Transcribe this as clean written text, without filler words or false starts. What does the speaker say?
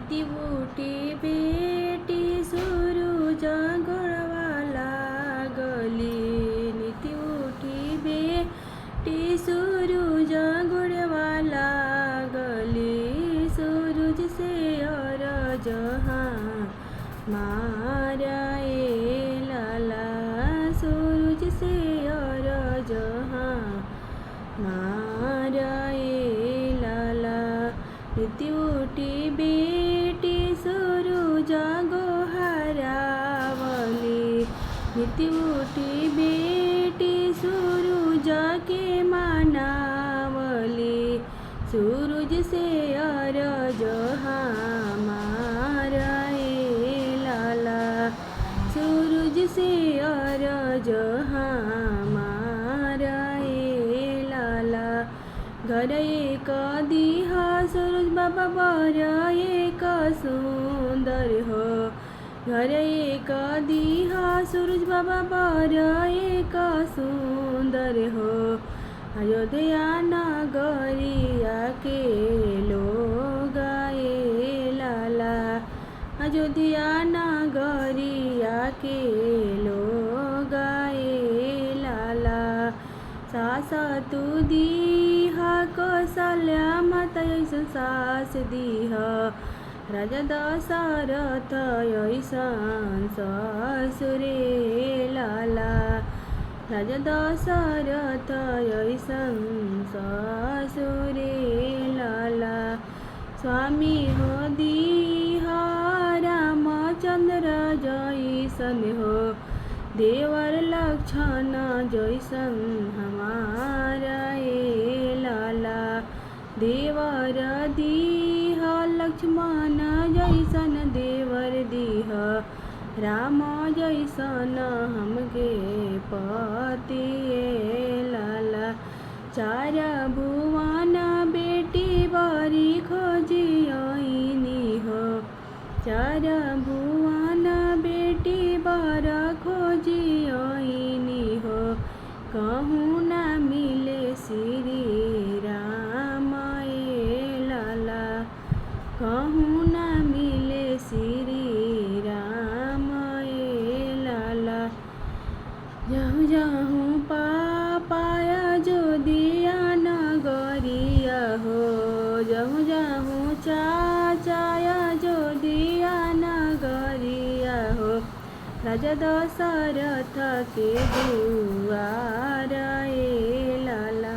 नीति उठी बेटी सूरज गोड़वाला गली। नीति उठी बेटी सूरज गोड़वाला गली। सूरज से और जहाँ मारा ए लाला। सूरज से और जहाँ मारा ए लाला। नीति उठी बेटी सूरज गोहरावली। नीति उठी बेटी सूरज के मनावली। सूरज से और जहाँ मारा ए लाला। सूरज से और जहाँ मारा ए लाला। घर एक दीहा सूरज बाबा बर एक सुंदर हो। घर एक दीहा सूरज बाबा बर एक सुंदर हो। अयोध्या नगरिया के लोग ए लाला। अयोध्या नगरिया के लोग ए लाला। सास तू दीहा कौशल्या माता ऐसन सास दीह। राजा दशरथ ऐसन ससुरे लाला। राजा दशरथ ऐसन ससुरे लाला। स्वामी हो दीह रामचंद्र जैसन हो। देवर लक्षण जैसन हमारा ए लाला। देवर दीह लक्ष्मण जैसन देवर दीह। राम जैसन हमके पति ए लाला। चार भुवन बेटी बरी खोजियनी हो। चार भुवन बेटी बर खोजियनी हो। कहूँ न मिले श्री राम ए लाला। कहूँ न मिले श्री राम ए लाला। जहूँ जहूँ पाया जो दिया नगरिया हो। जहूँ जहूँ चाचाया जो दिया नगरिया हो। राजा दशरथ के दुआर